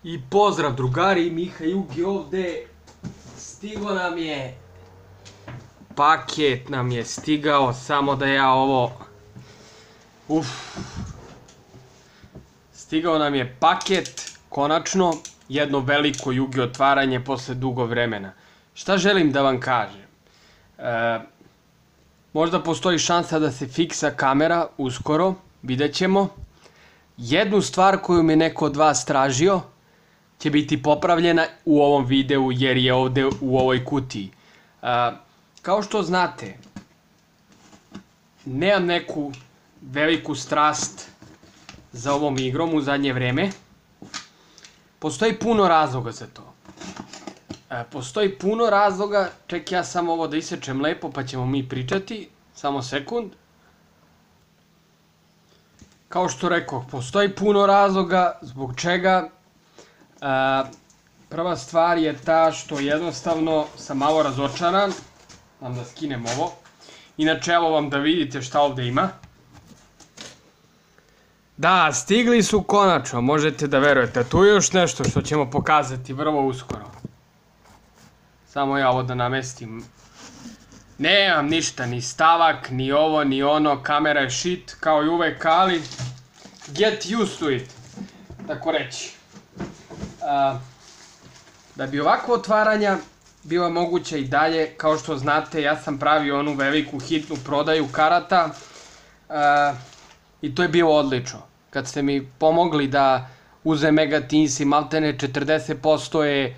I pozdrav drugari, Miha Jugi ovde. Stigo nam je paket, nam je stigao, samo da ja ovo... Stigao nam je paket, konačno, jedno veliko Jugi otvaranje posle dugo vremena. Šta želim da vam kažem? Možda postoji šansa da se fiksa kamera uskoro, vidjet ćemo. Jednu stvar koju mi neko od vas tražio će biti popravljena u ovom videu jer je ovde u ovoj kutiji. Kao što znate, nemam neku veliku strast za ovom igrom u zadnje vreme. Postoji puno razloga za to. Postoji puno razloga, ček ja samo ovo da isečem lepo pa ćemo mi pričati, samo sekund. Kao što rekao, postoji puno razloga zbog čega. Prva stvar je ta što jednostavno sam malo razočaran. Mam da skinem ovo. Inače, evo vam da vidite šta ovde ima. Da, stigli su konačno, možete da verujete. Tu je još nešto što ćemo pokazati vrlo uskoro. Samo ja ovo da namestim. Nemam ništa, ni stavak, ni ovo, ni ono. Kamera je shit, kao i uvek, ali get used to it, tako reći. Da bi ovakvo otvaranja bila moguća i dalje, kao što znate, ja sam pravio onu veliku hitnu prodaju karata i to je bilo odlično. Kad ste mi pomogli da uzem Mega Tinsi, maltene 40% je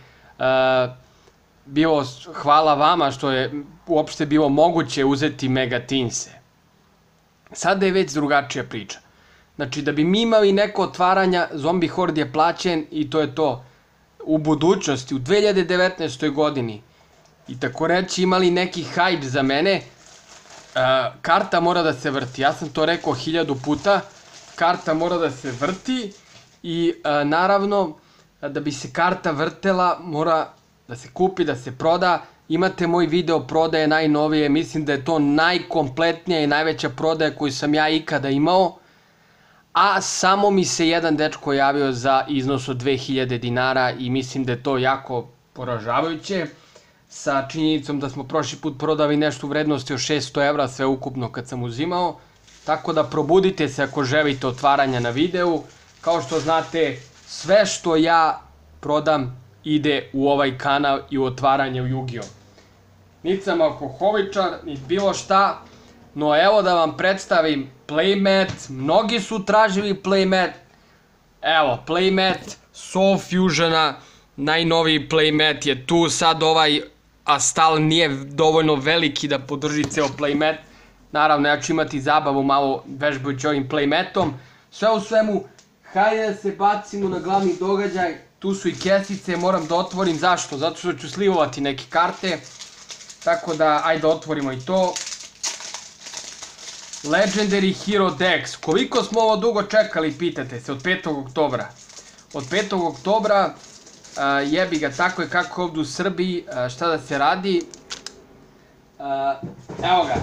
bilo hvala vama što je uopšte bilo moguće uzeti Mega Tinse. Sada je već drugačija priča. Znači, da bi mi imali neko otvaranja, Zombie Horde je plaćen i to je to. U budućnosti, u 2019. godini, i tako reći imali neki hype za mene, karta mora da se vrti. Ja sam to rekao 1000 puta, karta mora da se vrti i naravno, da bi se karta vrtela, mora da se kupi, da se proda. Imate moj video prodaje najnovije, mislim da je to najkompletnija i najveća prodaja koju sam ja ikada imao. A samo mi se jedan dečko javio za iznos od 2000 dinara i mislim da je to jako poražavajuće. Sa činjenicom da smo prošli put prodali nešto u vrednosti od 600 evra sve ukupno kad sam uzimao. Tako da probudite se ako želite otvaranja na videu. Kao što znate, sve što ja prodam ide u ovaj kanal i u otvaranje u Yu-Gi-Oh! Niti sam alkoholičar, niti bilo šta. No evo da vam predstavim playmat, mnogi su tražili playmat, evo playmat Soul Fusiona, najnoviji playmat je tu, sad ovaj Astal nije dovoljno veliki da podrži ceo playmat, naravno ja ću imati zabavu malo vežbajući ovim playmatom, sve u svemu, hajde da se bacimo na glavni događaj, tu su i kesice, moram da otvorim, zašto? Zato što ću slivovati neke karte, tako da ajde da otvorimo i to. Legendary Hero Dex. Koliko smo ovo dugo čekali, pitate se, od 5. oktobra. Od 5. oktobra, jebi ga, tako je kako ovdje u Srbiji, šta da se radi. Evo ga.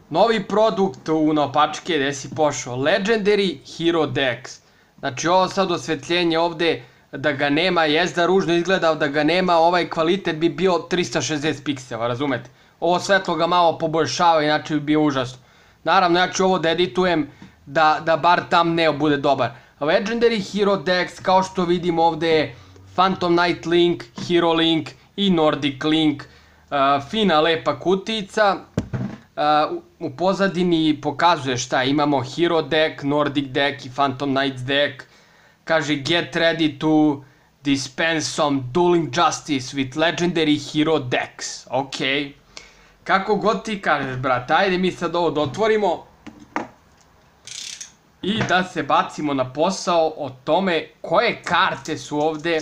Novi produkt u naopačke, gde si pošao. Legendary Hero Dex. Znači ovo sad osvetljenje ovde, da ga nema, jezda ružno izgleda, da ga nema, ovaj kvalitet bi bio 360 piksela, razumete? Ovo svetlo ga malo poboljšava, inače bi bio užasno. Naravno, ja ću ovo da editujem da bar thumbnail bude dobar. Legendary Hero Dex, kao što vidimo ovde je Phantom Knight Link, Hero Link i Nordic Link. Fina, lepa kutijica. U pozadini pokazuje šta imamo Hero Deck, Nordic Deck i Phantom Knight Deck. Kaže, get ready to dispense some dueling justice with Legendary Hero Dex. Okej. Kako god ti kažeš, brat, ajde mi sad ovo da otvorimo i da se bacimo na posao o tome koje karte su ovde.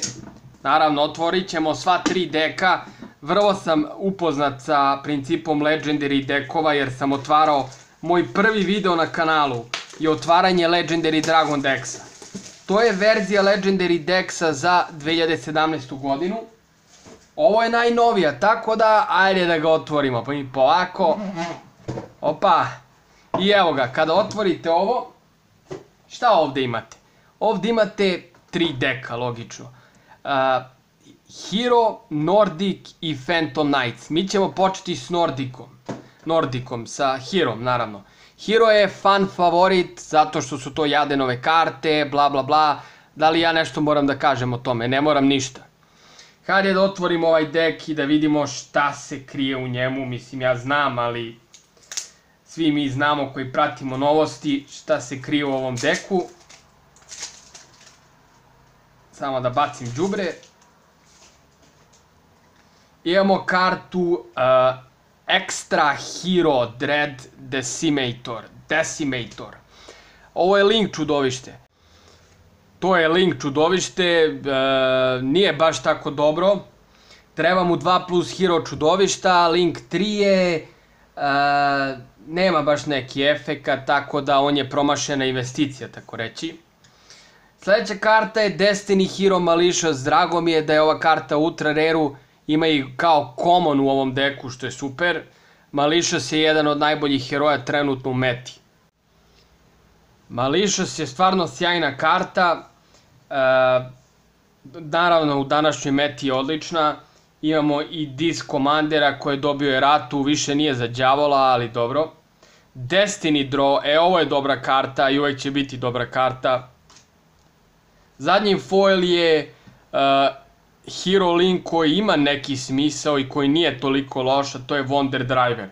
Naravno, otvorit ćemo sva 3 deka. Vrlo sam upoznat sa principom Legendary dekova jer sam otvarao, moj prvi video na kanalu je otvaranje Legendary Dragon Dexa. To je verzija Legendary Dexa za 2017. godinu. Ovo je najnovija, tako da ajde da ga otvorimo, pa mi polako. Opa. I evo ga, kada otvorite ovo, šta ovde imate? Ovde imate 3 deka, logično. Hero, Nordic i Phantom Knights. Mi ćemo početi s Nordicom, sa Herom, naravno. Hero je fan favorit, zato što su to Jadenove karte, bla bla bla. Da li ja nešto moram da kažem o tome? Ne moram ništa. Hajde da otvorimo ovaj dek i da vidimo šta se krije u njemu. Mislim, ja znam, ali svi mi znamo koji pratimo novosti šta se krije u ovom deku. Samo da bacim đubre. Imamo kartu Extra Hero Dread Decimator. Ovo je Link čudovište. To je Link čudovište, nije baš tako dobro. Treba mu 2+ hero čudovišta, Link 3 je, nema baš neki efekat, tako da on je promašena investicija, tako reći. Sljedeća karta je Destiny Hero Malicious, drago mi je da je ova karta u Ultra Rare-u, ima i kao common u ovom deku, što je super. Malicious je jedan od najboljih heroja trenutno u meti. Malicious je stvarno sjajna karta, naravno u današnjoj meti je odlična. Imamo i Dis Commandera koji je dobio eratu, više nije za đavola, ali dobro. Destiny Draw, ovo je dobra karta i uvek će biti dobra karta. Zadnji foil je Hero Link koji ima neki smisao i koji nije toliko loš, a to je Wonder Driver.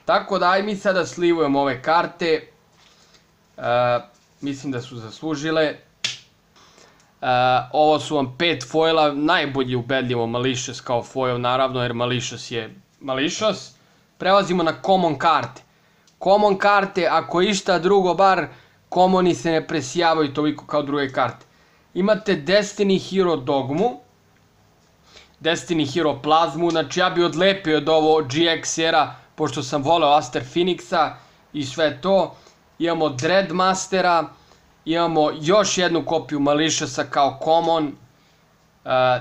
Tako da aj mi sada slivujemo ove karte. Mislim da su zaslužile. Ovo su vam 5 foila, najbolji ubedljivo Malicious kao foil, naravno, jer Malicious je Malicious. Prelazimo na common karte. Common karte, ako išta drugo, bar commoni se ne presijavaju toliko kao druge karte. Imate Destiny Hero Dogmu, Destiny Hero Plazmu, znači ja bi odlepio od ovo GX-era, pošto sam voleo Aster Phoenixa i sve to. Imamo Dreadmastera, imamo još jednu kopiju Maliciosa kao common,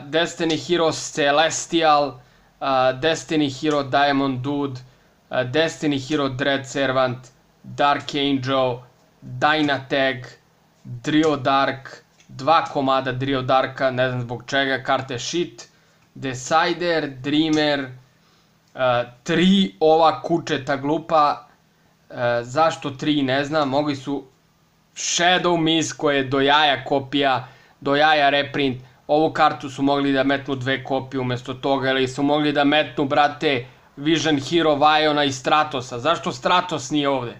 Destiny Hero Celestial, Destiny Hero Diamond Dude, Destiny Hero Dread Servant, Dark Angel, Dynatag, Drill Dark, 2 komada Drill Darka, ne znam zbog čega, karte shit, Decider, Dreamer, 3 ova kučeta glupa, zašto 3 ne znam, mogli su Shadow Miss koja je do jaja kopija, do jaja reprint, ovu kartu su mogli da metnu 2 kopije umjesto toga, ili su mogli da metnu, brate, Vision Hero Viona i Stratosa. Zašto Stratos nije ovde?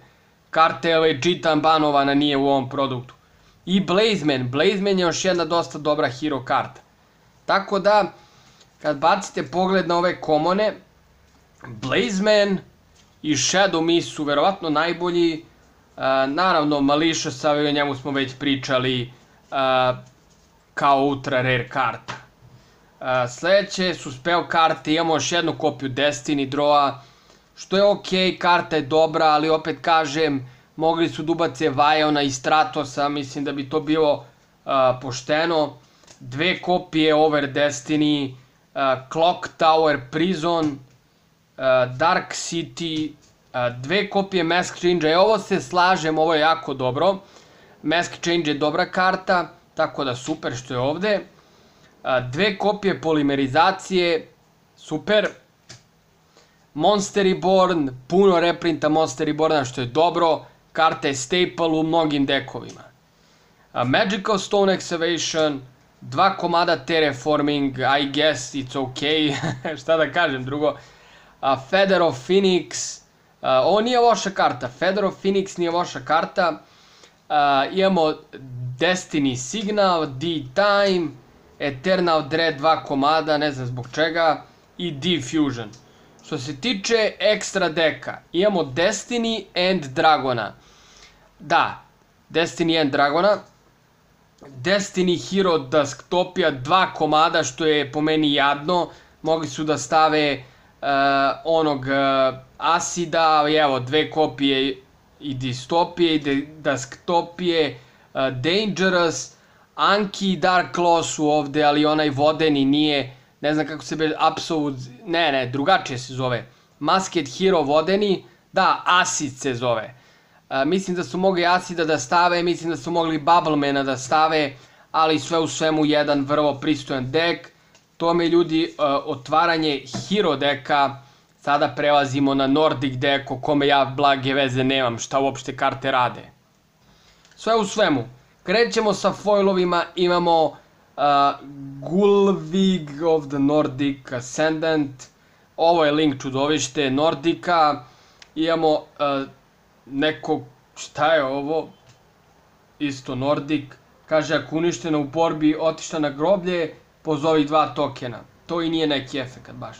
Karta je legitan banovana, nije u ovom produktu. I Blazeman, Blazeman je još jedna dosta dobra hero karta. Tako da, kad bacite pogled na ove komone, Blazeman i Shadow Miss su verovatno najbolji. Naravno, Malicious, o njemu smo već pričali kao ultra rare karta. Sljedeće su spell karte, imamo još jednu kopiju Destiny Draw-a, što je ok, karta je dobra, ali opet kažem, mogli su da ubace Viona i Stratosa, mislim da bi to bilo pošteno. 2 kopije Over Destiny, Clock Tower Prison, Dark City, 2 kopije Mask Change-a, ovo se slažem, ovo je jako dobro. Mask Change je dobra karta, tako da super što je ovde. 2 kopije Polimerizacije, super. Monster Reborn, puno reprinta Monster Reborna što je dobro. Karta je staple u mnogim dekovima. Magical Stone Excavation, 2 komada Terraforming, I guess it's ok, šta da kažem drugo. Feather of Phoenix, ovo nije loša karta, Feather of Phoenix nije loša karta. Imamo Destiny Signal, D-Time, Eternal Dread 2 komada, ne znam zbog čega, i D-Fusion. Što se tiče ekstra deka, imamo Destiny and Dragona. Da, Destiny and Dragona. Destiny Hero Dusktopia, 2 komada, što je po meni jadno. Mogli su da stave onog Acida, evo, 2 kopije i Dystopije i Dusktopije, Dangerous, Anki i Dark Claw su ovde, ali onaj vodeni nije, ne znam kako se be, Absolute, ne, drugačije se zove. Masked Hero vodeni, da, Acid se zove. Mislim da su mogli Acida da stave, mislim da su mogli Bubblemana da stave, ali sve u svemu jedan vrlo pristojan dek. To mi je, ljudi, otvaranje Hero deka. Sada prelazimo na Nordic dek, o kome ja blage veze nemam, šta uopšte karte rade. Sve u svemu, krećemo sa foilovima, imamo Gullveig of the Nordic Ascendant, ovo je Link čudovište Nordika, imamo neko, šta je ovo, isto Nordic, kaže ako uništena u borbi, otišla na groblje, pozovi 2 tokena, to i nije neki efekt baš.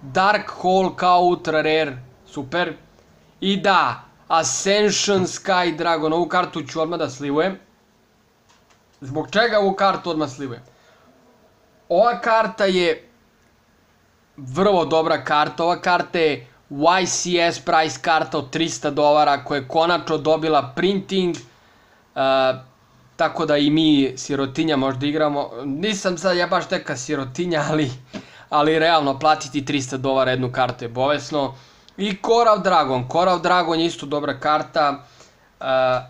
Dark Hole kao ultra rare, super. I da, Ascension Sky Dragon, ovu kartu ću odmah da slivujem. Zbog čega ovu kartu odmah slivujem? Ova karta je vrlo dobra karta, ova karta je YCS price karta od $300 koja je konačno dobila printing, tako da i mi sirotinja možda igramo. Nisam sad ja baš neka sirotinja, ali realno platiti $300 jednu kartu je bolesno. I Coral Dragon, Coral Dragon je isto dobra karta,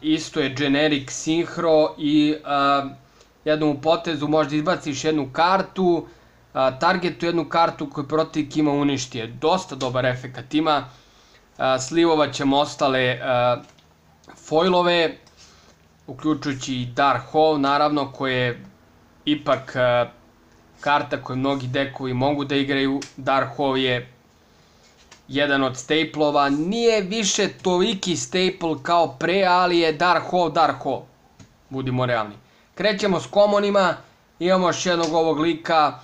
isto je generic synchro i jednom potezu možda izbaciš jednu kartu, targetu jednu kartu koju protivnik ima uništi, je dosta dobar efekt ima. Slivovat ćemo ostale foilove, uključujući i Dark Hole, naravno, koje je ipak karta koju mnogi dekovi mogu da igraju. Dark Hole je jedan od staplova, nije više toliki staple kao pre, ali je Dark Hole, budimo realni. Krećemo s commonima, imamo još jednog ovog lika,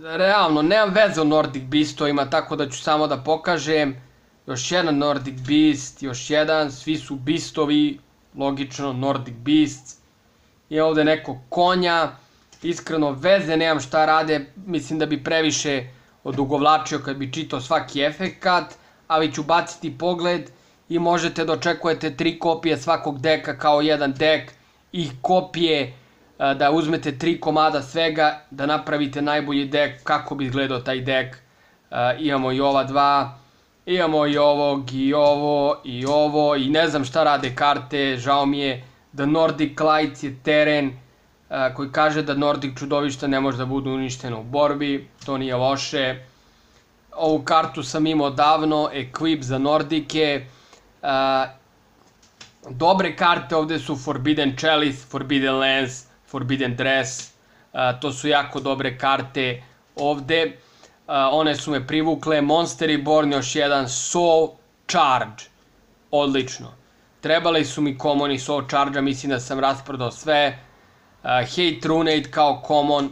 realno nemam veze o Nordic Beastovima, tako da ću samo da pokažem. Još jedan Nordic Beast, još jedan, svi su Beastovi, logično Nordic Beasts. I ovde neko konja, iskreno veze nemam šta rade, mislim da bi previše odugovlačio kad bi čitao svaki efekat, ali ću baciti pogled i možete da očekujete 3 kopije svakog deka kao jedan dek i kopije, da uzmete 3 komada svega, da napravite najbolji dek, kako bi izgledao taj dek. Imamo i ova dva, imamo i ovog, i ovo, i ovo, i ne znam šta rade karte, žao mi je. The Nordic Lights je teren koji kaže da Nordic čudovišta ne može da budu uništeno u borbi, to nije loše. Ovu kartu sam imao davno, Equip za Nordike. Dobre karte ovde su Forbidden Chalice, Forbidden Lance, Forbidden Dress, to su jako dobre karte ovde. One su me privukle. Monster Reborn, još jedan, Soul Charge, odlično. Trebali su mi common i Soul Charge-a, mislim da sam rasprodao sve. Hate Runate kao common,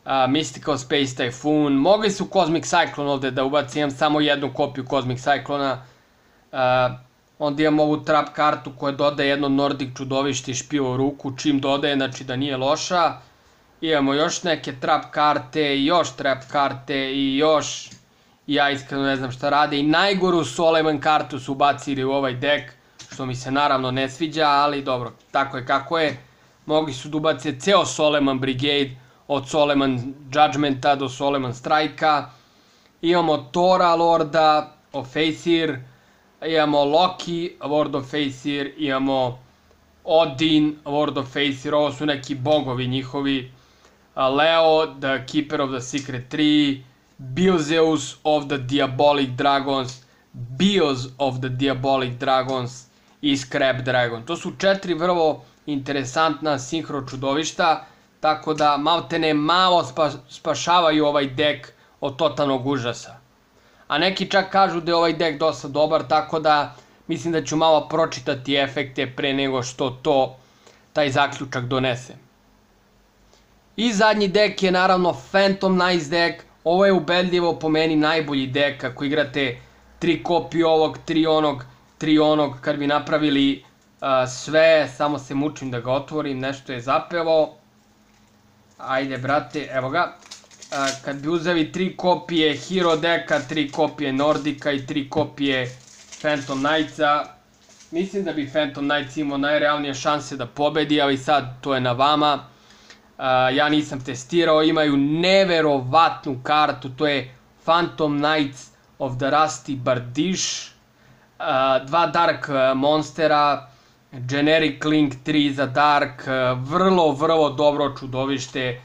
Mystical Space Typhoon, mogli su Cosmic Cyclone ovde da ubacim, imam samo jednu kopiju Cosmic Cyclona. Onda imam ovu trap kartu koja dodaje jedno Nordic čudovište i špiju u ruku, čim dodaje, znači da nije loša. Imamo još neke trap karte i još trap karte i još, ja iskreno ne znam šta rade. I najgoru Soleman kartu su ubacili u ovaj dek, što mi se naravno ne sviđa, ali dobro, tako je kako je. Mogli su da ubace ceo Soleman Brigade, od Soleman Judgmenta do Soleman Strike-a. Imamo Tora, Lorda of Aesir, imamo Loki, Lord of Aesir, imamo Odin, Lord of Aesir, ovo su neki bogovi njihovi. Leo, the Keeper of the Secret Tree, Beelzeus of the Diabolic Dragons, Bios of the Diabolic Dragons i Scrap Dragon. To su 4 vrlo interesantna sinhro čudovišta, tako da maltene malo spašavaju ovaj dek od totalnog užasa. A neki čak kažu da je ovaj dek dosta dobar, tako da mislim da ću malo pročitati efekte pre nego što taj zaključak donese. I zadnji dek je naravno Phantom Knights dek. Ovo je ubedljivo po meni najbolji dek ako igrate 3 kopije ovog, 3 onog, kad bi napravili sve, samo se mučim da ga otvorim, nešto je zapelo. Ajde brate, evo ga. Kad bi uzeli 3 kopije Hero deka, 3 kopije Nordika i 3 kopije Phantom Knightsa, mislim da bi Phantom Knights imao najrealnije šanse da pobedi, ali sad to je na vama. Ja nisam testirao, imaju neverovatnu kartu, to je Phantom Knights of the Rusty Bardish, 2 Dark Monstera, Generic Link 3 za Dark, vrlo dobro čudovište,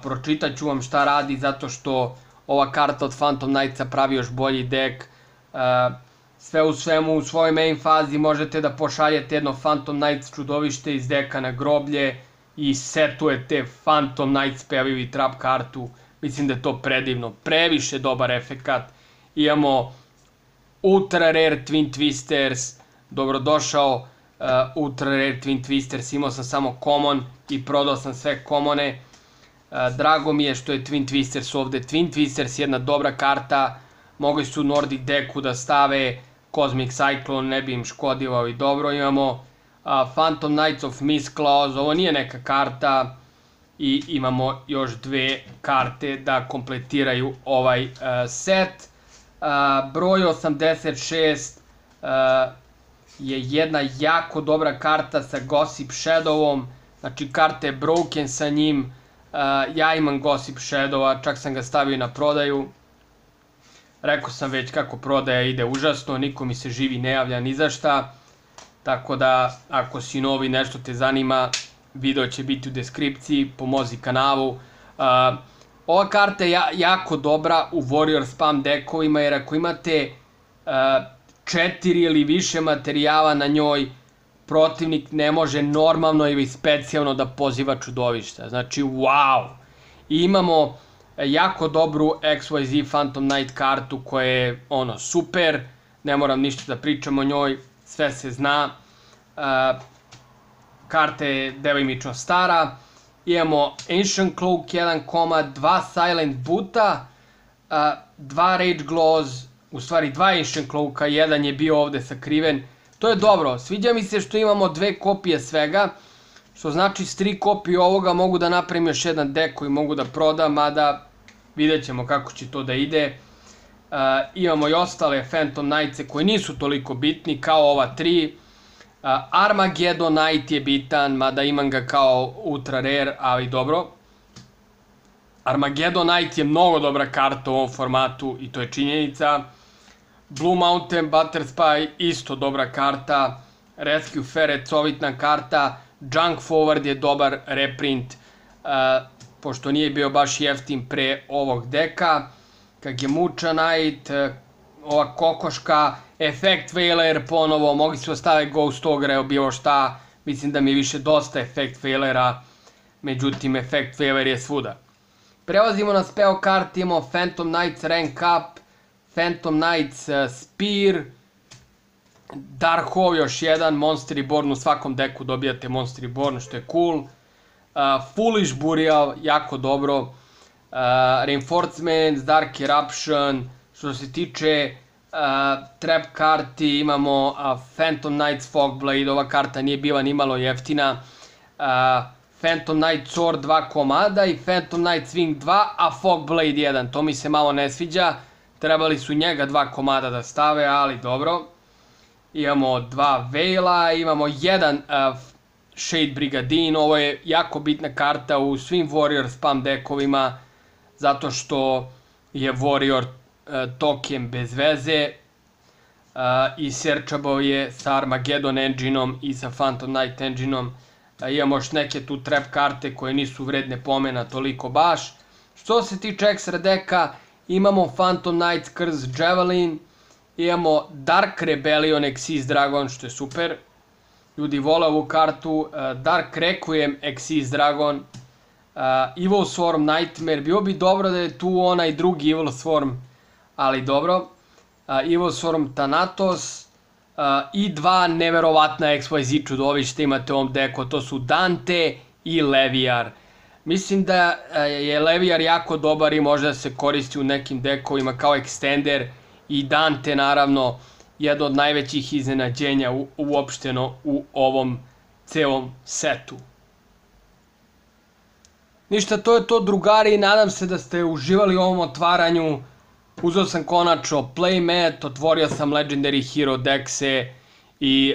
pročitat ću vam šta radi zato što ova karta od Phantom Knightsa pravi još bolji dek. Sve u svemu, u svojoj main fazi možete da pošaljete jedno Phantom Knights čudovište iz deka na groblje i setujete Phantom Knights Spellivi trap kartu. Mislim da je to predivno, previše dobar efekat. Imamo Ultra Rare Twin Twisters, dobrodošao Ultra Rare Twin Twisters, imao sam samo common i prodao sam sve commone. Drago mi je što je Twin Twisters ovde. Twin Twisters je jedna dobra karta, mogli su u Nordic deku da stave Cosmic Cyclone, ne bi im škodilo i dobro. Imamo Phantom Knights of Mistclaws, ovo nije neka karta i imamo još dve karte da kompletiraju ovaj set. Broj 86 je jedna jako dobra karta sa Gossip Shadowom, znači karta je broken sa njim. Ja imam Gossip Shadowa, čak sam ga stavio na prodaju. Rekao sam već kako prodaja ide užasno, niko mi se živi ne javlja ni za šta. Tako da, ako si novi, nešto te zanima, video će biti u deskripciji, pomozi kanalu. Ova karta je jako dobra u Warrior spam dekovima, jer ako imate 4 ili više materijala na njoj, protivnik ne može normalno ili specijalno da poziva čudovišta. Znači, wow! I imamo jako dobru XYZ Phantom Knight kartu koja je super, ne moram ništa da pričam o njoj, sve se zna. Karta je delimično stara. Imamo Ancient Cloak 1 komad, 2 Silent Boota, 2 Rage Glows, u stvari 2 Ancient Cloaka, jedan je bio ovde sakriven. To je dobro, sviđa mi se što imamo 2 kopije svega, što znači s 3 kopije ovoga mogu da napravim još jedan dek koji mogu da prodam, mada vidjet ćemo kako će to da ide. Imamo i ostale Phantom Knightse koji nisu toliko bitni kao ova 3. Armageddon Knight je bitan, mada imam ga kao ultra rare, ali dobro. Armageddon Knight je mnogo dobra karta u ovom formatu i to je činjenica. Blue Mountain Butterspy isto dobra karta. Rescue Ferret covitna karta. Junk Forward je dobar reprint, pošto nije bio baš jeftin pre ovog deka. Kagemucha Knight, ova kokoška, Effect Veiler ponovo, mogli su ostaviti Ghost Ogre, bilo šta, mislim da mi je više dosta Effect Veilera, međutim Effect Veiler je svuda. Prelazimo na spell karti, imamo Phantom Knights Rank Up, Phantom Knights Spear, Dark Hole još jedan, Monster Reborn, u svakom deku dobijate Monster Reborn, što je cool. Foolish Burial, jako dobro. Reinforcements, Dark Eruption, što se tiče trap karti imamo Phantom Knights Fogblade, ova karta nije bila ni malo jeftina. Phantom Knight Sword 2 komada i Phantom Knight Swing 2, a Fogblade 1, to mi se malo ne sviđa, trebali su njega 2 komada da stave, ali dobro. Imamo 2 Veila, imamo jedan Shade Brigadine, ovo je jako bitna karta u svim Warrior spam dekovima, zato što je Warrior token bez veze i searchable je sa Armageddon engineom i sa Phantom Knight engineom. Imamo još neke tu trap karte koje nisu vredne pomena toliko baš. Što se tiče extra deka, imamo Phantom Knights Curse Javelin, imamo Dark Rebellion Xyz Dragon, što je super. Ljudi vole ovu kartu. Dark Requiem Xyz Dragon, Evil Swarm Nightmare, bilo bi dobro da je tu onaj drugi Evil Swarm, ali dobro. Evil Swarm Thanatos i 2 neverovatna XYZ čudovište imate u ovom deku, to su Dante i Leviar. Mislim da je Leviar jako dobar i može da se koristi u nekim dekovima kao extender, i Dante naravno jedno od najvećih iznenađenja uopšteno u ovom celom setu. Ništa, to je to drugari, nadam se da ste uživali u ovom otvaranju. Uzeo sam konačno playmat, otvorio sam Legendary Hero dexe i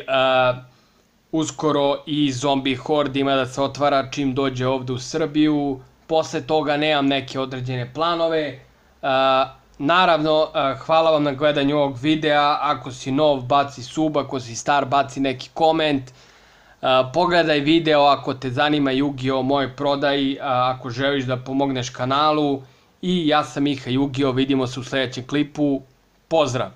uskoro i Zombie Horde ima da se otvara čim dođe ovde u Srbiju. Posle toga nemam neke određene planove. Naravno, hvala vam na gledanju ovog videa. Ako si nov, baci sub, ako si star, baci neki koment. Pogledaj video ako te zanima Yu-Gi-Oh! Moj prodaj, ako želiš da pomogneš kanalu. I ja sam Miha Yu-Gi-Oh! Vidimo se u sledećem klipu. Pozdrav!